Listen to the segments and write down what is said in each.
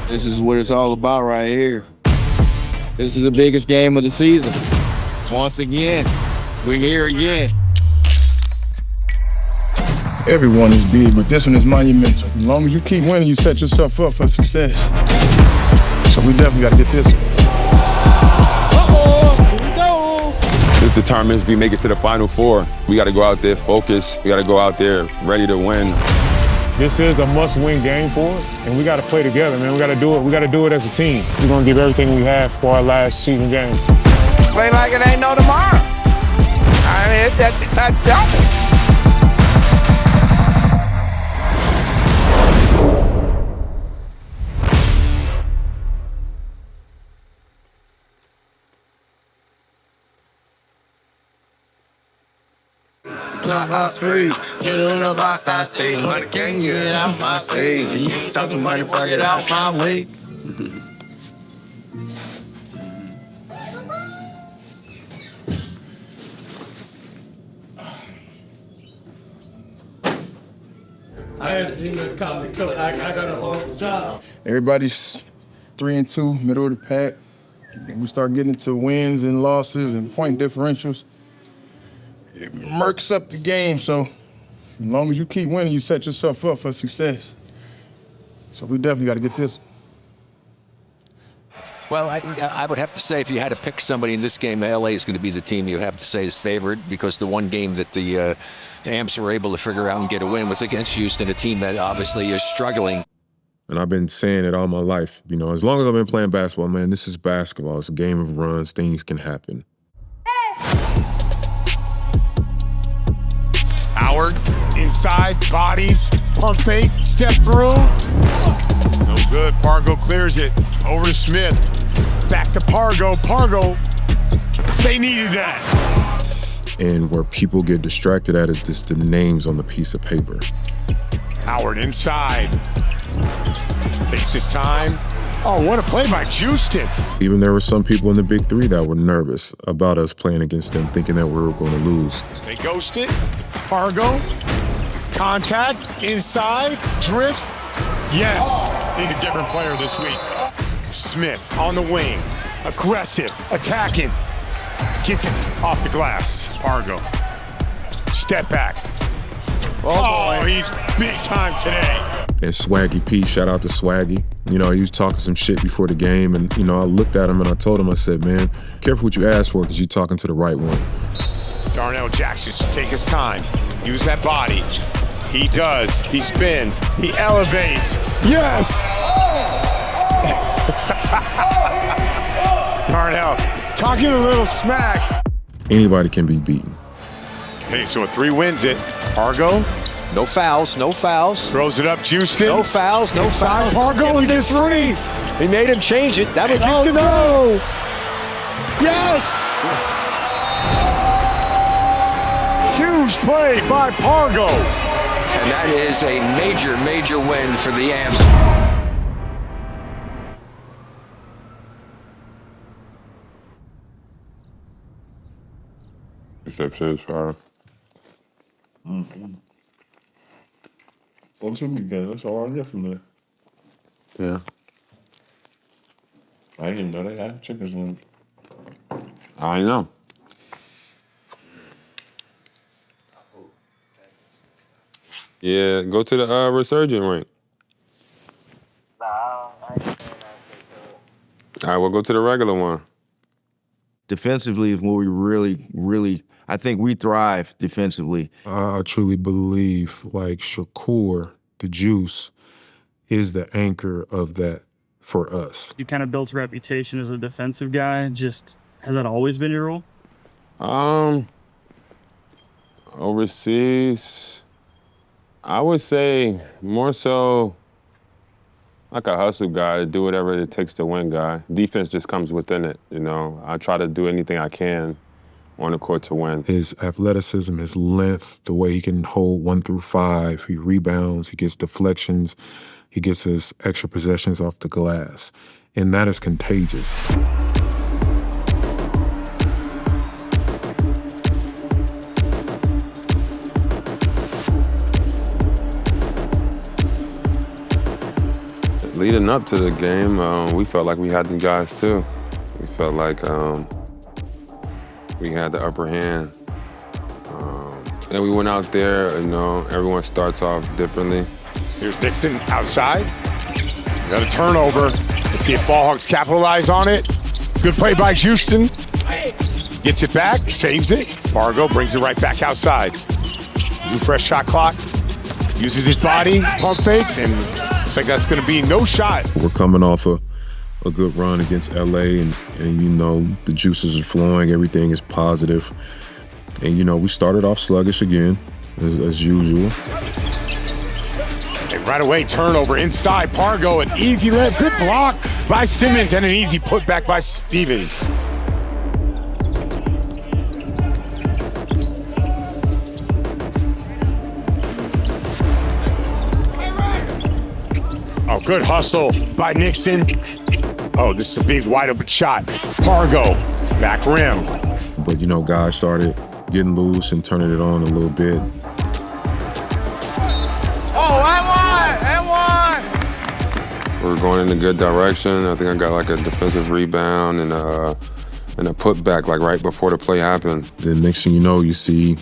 This is what it's all about right here. This is the biggest game of the season. Once again, we're here again. Everyone is big, but this one is monumental. As long as you keep winning, you set yourself up for success. So we definitely got to get this one. Here we go. This determines if we make it to the Final Four. We got to go out there focused. We got to go out there ready to win. This is a must-win game for us, and we got to play together, man. We got to do it. We got to do it as a team. We're going to give everything we have for our last season game. Play like it ain't no tomorrow. I mean, it's that double. Not free. You don't know about I say, money can't get out my say. You ain't talking money, fuck it out my way. I had a team that called me cook. I got a whole job. Everybody's 3-2, middle of the pack. And we start getting into wins and losses and point differentials. It murks up the game, so as long as you keep winning, you set yourself up for success. So we definitely got to get this. Well, I would have to say if you had to pick somebody in this game, LA is going to be the team you have to say is favored because the one game that the Amps were able to figure out and get a win was against Houston, a team that obviously is struggling. And I've been saying it all my life. You know, as long as I've been playing basketball, man, this is basketball. It's a game of runs. Things can happen. Howard, inside, bodies, pump fake, step through. No good, Pargo clears it. Over to Smith. Back to Pargo. Pargo, they needed that. And where people get distracted at is just the names on the piece of paper. Howard inside. Takes his time. Oh, what a play by Juiston. Even there were some people in the Big Three that were nervous about us playing against them, thinking that we were going to lose. They ghost it. Pargo. Contact. Inside. Drift. Yes. He's a different player this week. Smith on the wing. Aggressive. Attacking. Gets it off the glass. Pargo. Step back. Oh, he's big time today. And Swaggy P, shout out to Swaggy. You know, he was talking some shit before the game, and, you know, I looked at him and I told him, I said, man, careful what you ask for because you're talking to the right one. Darnell Jackson should take his time. Use that body. He does. He spins. He elevates. Yes! Darnell, talking a little smack. Anybody can be beaten. Hey, so a 3 wins it. Pargo. No fouls, no fouls. Throws it up, Juiston. No fouls, no fouls. Pargo into 3. He made him change it. That was no. Yes! Huge play by Pargo. And that is a major, major win for the Amps. Reception is fire. What's the weekend? That's all I get from there. Yeah. I didn't even know they had chickens wings. I know. Yeah, go to the Resurgent rink. All right, we'll go to the regular one. Defensively is where we really, I think we thrive defensively. I truly believe, like, Shakur, the Juice, is the anchor of that for us. You kind of built a reputation as a defensive guy. Just, has that always been your role? Overseas, I would say more so like a hustle guy, to do whatever it takes to win guy. Defense just comes within it, you know. I try to do anything I can on the court to win. His athleticism, his length, the way he can hold 1 through 5, he rebounds, he gets deflections, he gets his extra possessions off the glass, and that is contagious. Leading up to the game, we felt like we had the guys too. We felt like we had the upper hand. And we went out there, everyone starts off differently. Here's Dixon outside. Got a turnover. Let's see if Ballhawks capitalize on it. Good play by Juiston. Gets it back, saves it. Fargo brings it right back outside. New fresh shot clock. Uses his body, pump fakes, and looks like that's going to be no shot. We're coming off a good run against LA, and the juices are flowing. Everything is positive. And, we started off sluggish again, as usual. And right away, turnover inside. Pargo, an easy let. Good block by Simmons, and an easy putback by Stevens. Oh, good hustle by Nixon. Oh, this is a big wide open shot. Pargo, back rim. But, guys started getting loose and turning it on a little bit. Oh, and one! We're going in a good direction. I think I got like a defensive rebound and a putback like right before the play happened. The next thing you know, you see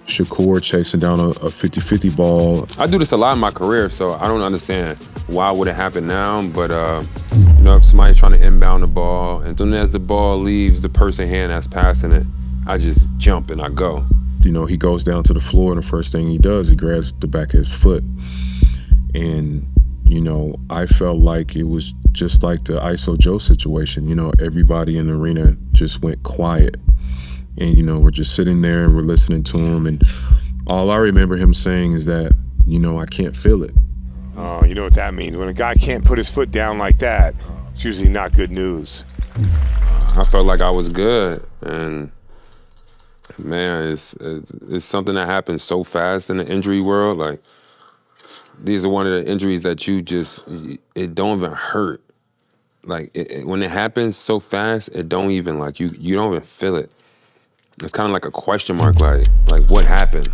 Shakur chasing down a 50-50 ball. I do this a lot in my career, so I don't understand why would it happen now. But if somebody's trying to inbound the ball, and then as the ball leaves the person's hand that's passing it, I just jump and I go. He goes down to the floor, and the first thing he does, he grabs the back of his foot. And I felt like it was just like the ISO Joe situation. Everybody in the arena just went quiet. And, we're just sitting there and we're listening to him. And all I remember him saying is that, I can't feel it. Oh, you know what that means. When a guy can't put his foot down like that, it's usually not good news. I felt like I was good. And, man, it's something that happens so fast in the injury world. Like, these are one of the injuries that it don't even hurt. Like, when it happens so fast, it don't even, like, you don't even feel it. It's kind of like a question mark, like what happened?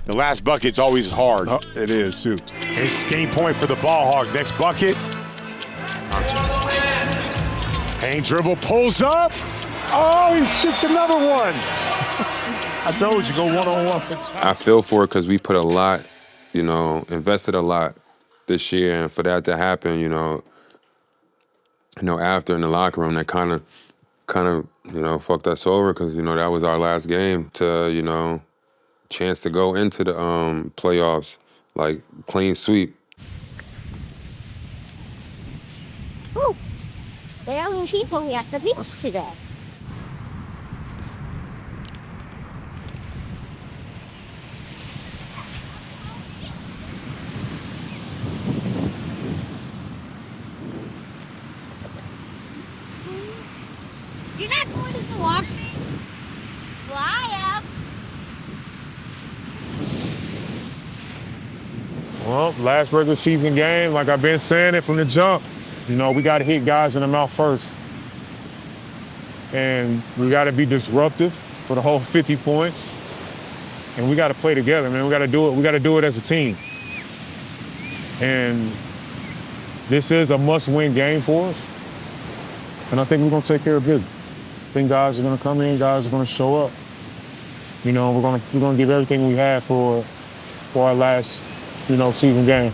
The last bucket's always hard. It is, too. It's game point for the ball hog. Next bucket. Payne dribble, pulls up. Oh, he sticks another one. I told you, go one-on-one. I feel for it because we put a lot, invested a lot this year. And for that to happen, after in the locker room, that kind of, fucked us over because, that was our last game to, chance to go into the playoffs, like clean sweep. Oh, there are people at the beach today. You're not going to the water? Fly up. Well, last regular season game, like I've been saying it from the jump, we got to hit guys in the mouth first. And we got to be disruptive for the whole 50 points. And we got to play together, man. We got to do it. We got to do it as a team. And this is a must-win game for us. And I think we're going to take care of business. I think guys are going to come in, guys are going to show up. We're going to give everything we have for our last, season game.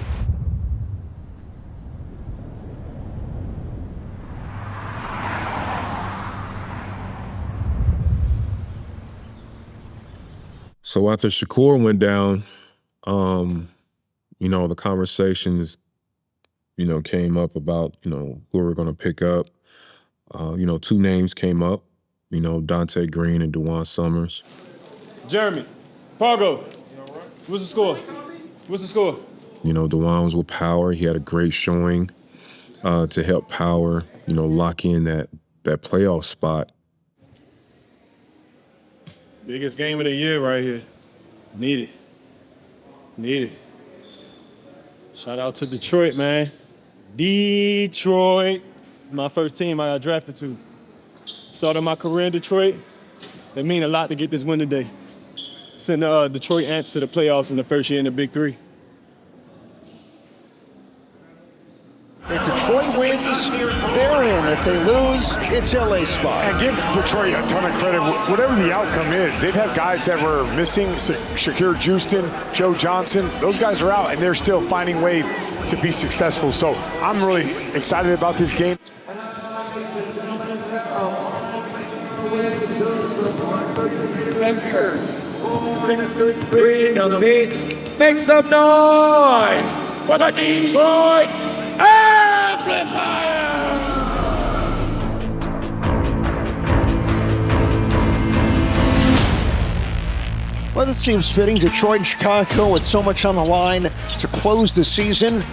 So after Shakur went down, the conversations, came up about, who we're going to pick up. Two names came up, Dante Green and DeJuan Summers. Jeremy, Pargo, what's the score? What's the score? DeJuan was with Power. He had a great showing to help Power, lock in that playoff spot. Biggest game of the year right here. Need it. Shout out to Detroit, man. Detroit. My first team I got drafted to. Started my career in Detroit. It mean a lot to get this win today. Send the Detroit Amps to the playoffs in the first year in the Big Three. Detroit wins, they're in. If they lose, it's LA spot. And give Detroit a ton of credit. Whatever the outcome is, they've had guys that were missing. Shakur Juiston, Joe Johnson, those guys are out, and they're still finding ways to be successful. So I'm really excited about this game. Three on the beats. Make some noise for the Detroit Amplifiers! Well, this seems fitting. Detroit and Chicago with so much on the line to close the season.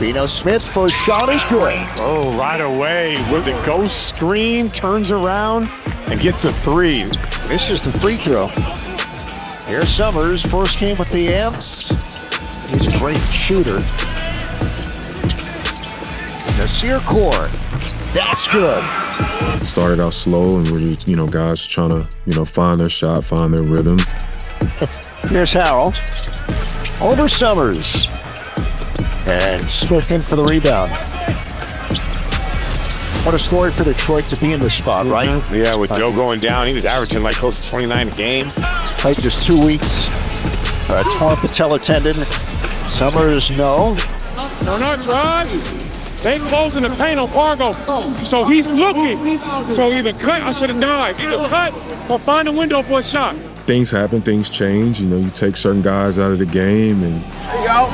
Bino Smith, first shot is good. Oh, right away with the ghost screen, turns around and gets a three. Misses the free throw. Here's Summers, first game with the Amps. He's a great shooter. Nasir Core, that's good. Started out slow, and we're just, guys trying to, find their shot, find their rhythm. Here's Harold. Over Summers. And Smith in for the rebound. What a story for Detroit to be in this spot, right? Yeah, with Joe going down, he was averaging like close to 29 a game. Played just 2 weeks. Torn patella tendon. Summers, no. No, not Rod. They closing the paint on Fargo. So he's looking. So either cut, I should have died. Either cut or find a window for a shot. Things happen, things change. You take certain guys out of the game, and Here you go.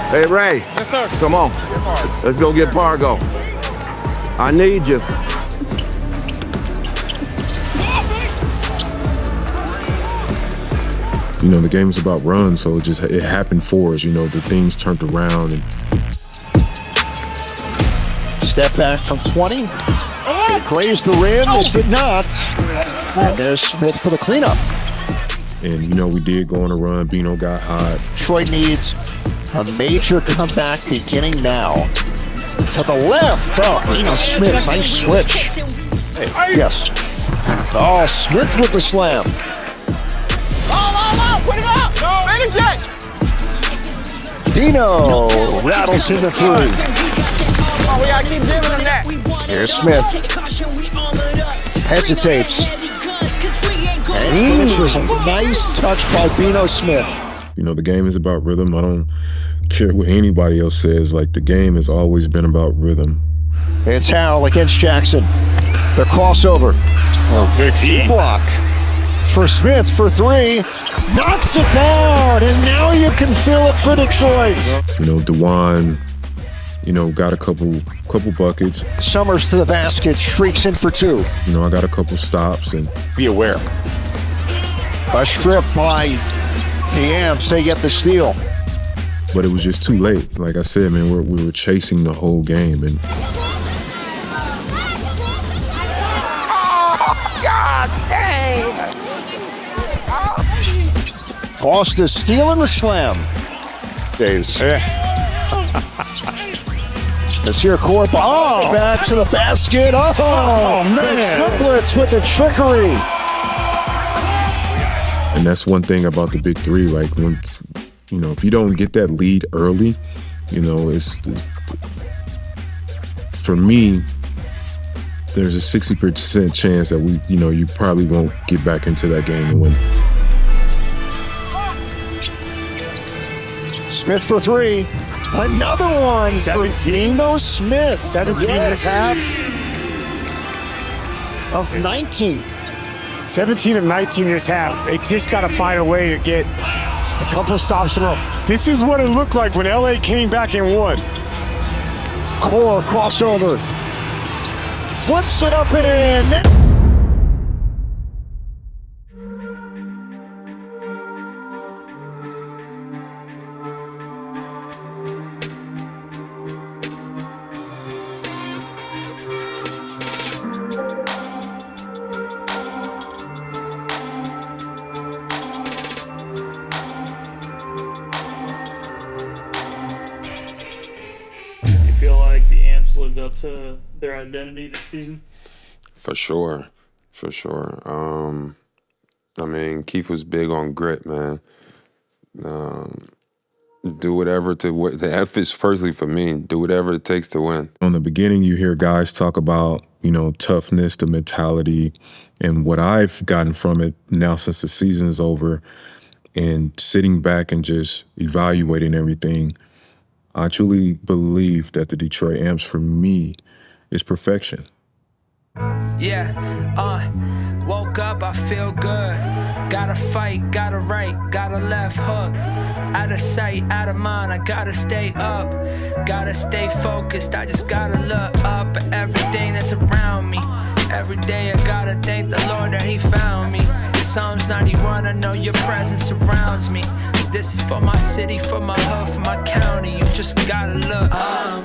Hey, Ray. Yes, sir. Come on. Let's go get Fargo. I need you. the game is about runs, so it happened for us. The things turned around, and step back from 20. It grazed the rim. It did not. And there's Smith for the cleanup. And, we did go on a run. Bino got hot. Detroit needs a major comeback beginning now. To the left. Oh, Smith, nice switch. Yes. Oh, Smith with the slam. Put it up. Finish it. Dino rattles in the three. Oh, we gotta keep giving him that. Here's Smith. Hesitates. And finishes a nice touch by Bino Smith. The game is about rhythm. I don't care what anybody else says. Like, the game has always been about rhythm. It's Howell against Jackson. The crossover. Oh, big block. For Smith for three. Knocks it down. And now you can feel it for Detroit. DeJuan, got a couple buckets. Summers to the basket, streaks in for two. I got a couple stops, and be aware. A strip by the Amps, they get the steal. But it was just too late. Like I said, man, we were chasing the whole game, and God dang! Costa stealing the slam. Days. Nasir Core, back to the basket. Oh man! The triplets with the trickery. And that's one thing about the big three. Like, when, if you don't get that lead early, it's for me, there's a 60% chance that you probably won't get back into that game and win. Smith for three. Another one. 17. Bino Smith. 17 this half. Of 19. 17 of 19 this half. They just got to find a way to get a couple stops in a row. This is what it looked like when LA came back and won. Core crossover. Flips it up and in. Feel like the Amps lived up to their identity this season? For sure. Keith was big on grit, man. do whatever the F is personally for me, do whatever it takes to win. On the beginning, you hear guys talk about, toughness, the mentality, and what I've gotten from it now since the season is over and sitting back and just evaluating everything, I truly believe that the Detroit Amps, for me, is perfection. Woke up, I feel good. Gotta fight, gotta right, gotta left hook. Out of sight, out of mind, I gotta stay up. Gotta stay focused, I just gotta look up at everything that's around me. Every day I gotta thank the Lord that he found me. Psalms 91, I know your presence surrounds me. This is for my city, for my hood, for my county. You just gotta look up.